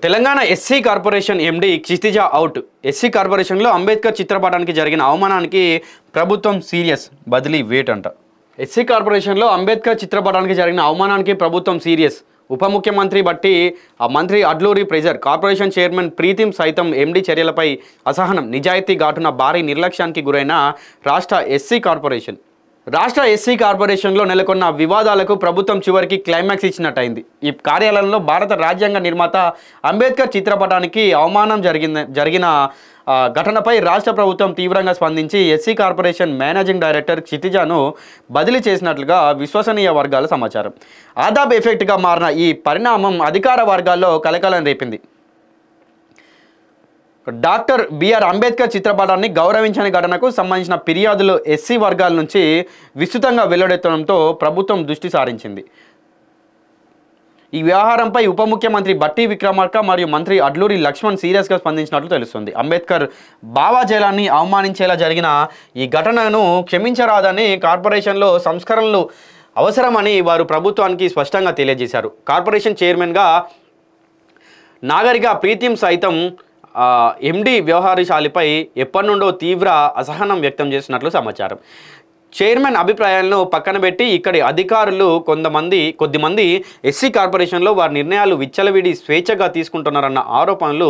Telangana SC corporation MD క్షితిజ out. SC కార్పొరేషన్లో అంబేద్కర్ చిత్రపటానికి జరిగిన అవమానానికి ప్రభుత్వం సీరియస్, బదిలీ వేట్ అంట. ఎస్సీ కార్పొరేషన్లో అంబేద్కర్ చిత్రపటానికి జరిగిన అవమానానికి ప్రభుత్వం సీరియస్. ఉప ముఖ్యమంత్రి బట్టి మంత్రి అడ్లూరి ప్రెజర్, కార్పొరేషన్ చైర్మన్ ప్రీతిం సైతం ఎండి చర్యలపై అసహనం, నిజాయితీ ఘాటున భారీ నిర్లక్ష్యానికి గురైన రాష్ట్ర ఎస్సీ కార్పొరేషన్లో నెలకొన్న వివాదాలకు ప్రభుత్వం చివరికి క్లైమాక్స్ ఇచ్చినట్టయింది. ఈ కార్యాలయంలో భారత రాజ్యాంగ నిర్మాత అంబేద్కర్ చిత్రపటానికి అవమానం జరిగిన ఘటనపై రాష్ట్ర ప్రభుత్వం తీవ్రంగా స్పందించి ఎస్సీ కార్పొరేషన్ మేనేజింగ్ డైరెక్టర్ క్షితిజను బదిలీ చేసినట్లుగా విశ్వసనీయ వర్గాల సమాచారం. ఆదాబ్ ఎఫెక్ట్గా మారిన ఈ పరిణామం అధికార వర్గాల్లో కలకలం రేపింది. డాక్టర్ బిఆర్ అంబేద్కర్ చిత్రపటాన్ని గౌరవించని ఘటనకు సంబంధించిన ఫిర్యాదులు ఎస్సీ వర్గాల నుంచి విస్తృతంగా వెల్లడెత్తడంతో ప్రభుత్వం దృష్టి సారించింది. ఈ వ్యవహారంపై ఉప ముఖ్యమంత్రి బట్టి విక్రమార్క మరియు మంత్రి అడ్లూరి లక్ష్మణ్ సీరియస్గా స్పందించినట్లు తెలుస్తుంది. అంబేద్కర్ భావజాలాన్ని అవమానించేలా జరిగిన ఈ ఘటనను క్షమించరాదని, కార్పొరేషన్లో సంస్కరణలు అవసరమని వారు ప్రభుత్వానికి స్పష్టంగా తెలియజేశారు. కార్పొరేషన్ చైర్మన్గా నాగరిక ప్రీతిం సైతం ఎండి వ్యవహారశాలిపై ఎప్పటి నుండో తీవ్ర అసహనం వ్యక్తం చేసినట్లు సమాచారం. చైర్మన్ అభిప్రాయాలను పక్కన పెట్టి ఇక్కడి అధికారులు కొద్దిమంది ఎస్సీ కార్పొరేషన్లో వారి నిర్ణయాలు విచ్చలవిడి స్వేచ్ఛగా తీసుకుంటున్నారన్న ఆరోపణలు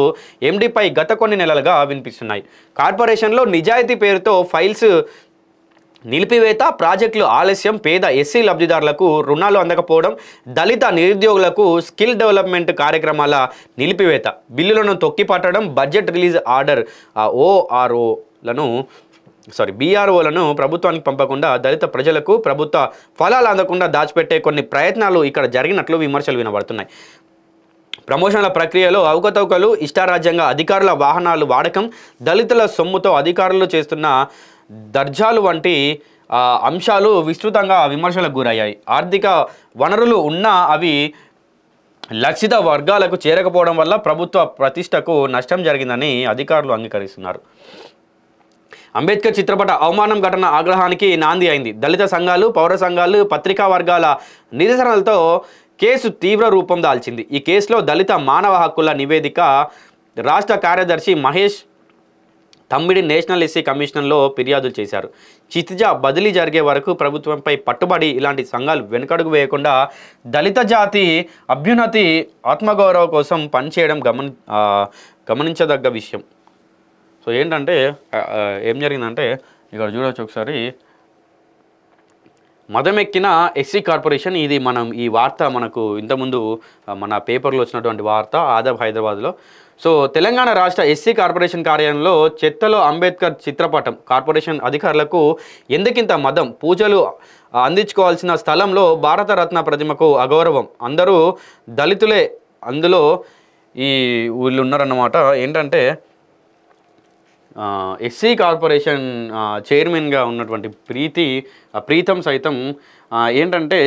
ఎండిపై గత కొన్ని నెలలుగా వినిపిస్తున్నాయి. కార్పొరేషన్లో నిజాయితీ పేరుతో ఫైల్స్ నిలిపివేత, ప్రాజెక్టులు ఆలస్యం, పేద ఎస్సీ లబ్ధిదారులకు రుణాలు అందకపోవడం, దళిత నిరుద్యోగులకు స్కిల్ డెవలప్మెంట్ కార్యక్రమాల నిలిపివేత, బిల్లులను తొక్కిపట్టడం, బడ్జెట్ రిలీజ్ ఆర్డర్ బీఆర్ఓలను ప్రభుత్వానికి పంపకుండా దళిత ప్రజలకు ప్రభుత్వ ఫలాలు అందకుండా దాచిపెట్టే కొన్ని ప్రయత్నాలు ఇక్కడ జరిగినట్లు విమర్శలు వినబడుతున్నాయి. ప్రమోషన్ల ప్రక్రియలో అవకతవకలు, ఇష్టారాజ్యంగా అధికారుల వాహనాలు వాడకం, దళితుల సొమ్ముతో అధికారులు చేస్తున్న దర్జాలు వంటి అంశాలు విస్తృతంగా విమర్శలకు గురయ్యాయి. ఆర్థిక వనరులు ఉన్నా అవి లక్షిత వర్గాలకు చేరకపోవడం వల్ల ప్రభుత్వ ప్రతిష్టకు నష్టం జరిగిందని అధికారులు అంగీకరిస్తున్నారు. అంబేద్కర్ చిత్రపట అవమానం ఘటన ఆగ్రహానికి నాంది అయింది. దళిత సంఘాలు, పౌర సంఘాలు, పత్రికా వర్గాల నిరసనలతో కేసు తీవ్ర రూపం దాల్చింది. ఈ కేసులో దళిత మానవ హక్కుల నివేదిక రాష్ట్ర కార్యదర్శి మహేష్ తమ్మిడి నేషనల్ ఎస్సీ కమిషన్లో ఫిర్యాదులు చేశారు. క్షితిజ బదిలీ జరిగే వరకు ప్రభుత్వంపై పట్టుబడి ఇలాంటి సంఘాలు వెనుకడుగు వేయకుండా దళిత జాతి అభ్యున్నతి, ఆత్మగౌరవం కోసం పనిచేయడం గమనించదగ్గ విషయం. సో ఏంటంటే ఏం జరిగిందంటే ఇక్కడ చూడవచ్చు ఒకసారి. మదమెక్కిన ఎస్సీ కార్పొరేషన్, ఇది ఈ వార్త మనకు ఇంతకుముందు మన పేపర్లో వచ్చినటువంటి వార్త ఆదాబ్ హైదరాబాద్లో. సో తెలంగాణ రాష్ట్ర ఎస్సీ కార్పొరేషన్ కార్యాలయంలో చెత్తలో అంబేద్కర్ చిత్రపటం, కార్పొరేషన్ అధికారులకు ఎందుకింత మదం, పూజలు అందించుకోవాల్సిన స్థలంలో భారతరత్న ప్రతిమకు అగౌరవం, అందరూ దళితులే అందులో వీళ్ళు ఉన్నారన్నమాట. ఏంటంటే ఎస్సీ కార్పొరేషన్ చైర్మన్గా ఉన్నటువంటి ప్రీతం సైతం ఏంటంటే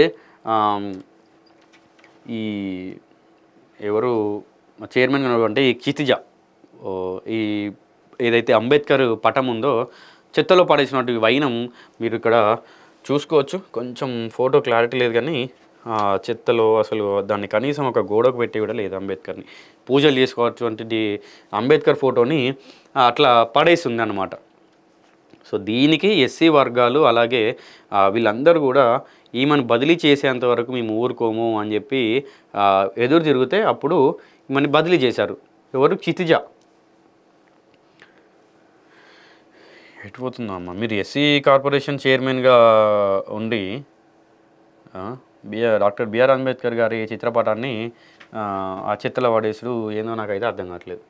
ఈ ఎవరు చైర్మన్గా ఉన్నటువంటి క్షితిజ ఏదైతే అంబేద్కర్ పటం ఉందో చెత్తలో పడేసినటువంటి వైనం మీరు ఇక్కడ చూసుకోవచ్చు. కొంచెం ఫోటో క్లారిటీ లేదు కానీ చెత్తలో అసలు దాన్ని కనీసం ఒక గోడకు పెట్టి కూడా లేదు. అంబేద్కర్ని పూజలు చేసుకోవాల్సినటువంటి అంబేద్కర్ ఫోటోని అట్లా పడేసింది అన్నమాట. సో దీనికి ఎస్సీ వర్గాలు అలాగే వీళ్ళందరూ కూడా ఈమెను బదిలీ చేసేంత వరకు మేము ఊరుకోము అని చెప్పి ఎదురు తిరిగితే అప్పుడు ఈమెను బదిలీ చేశారు. ఎవరు? క్షితిజ. ఎటుపోతుందమ్మా మీరు ఎస్సీ కార్పొరేషన్ చైర్మన్గా ఉండి డాక్టర్ బిఆర్ అంబేద్కర్ గారి చిత్రపటాన్ని ఆ చెత్తలో పడేసుడు ఏందో నాకైతే అర్థం కావట్లేదు.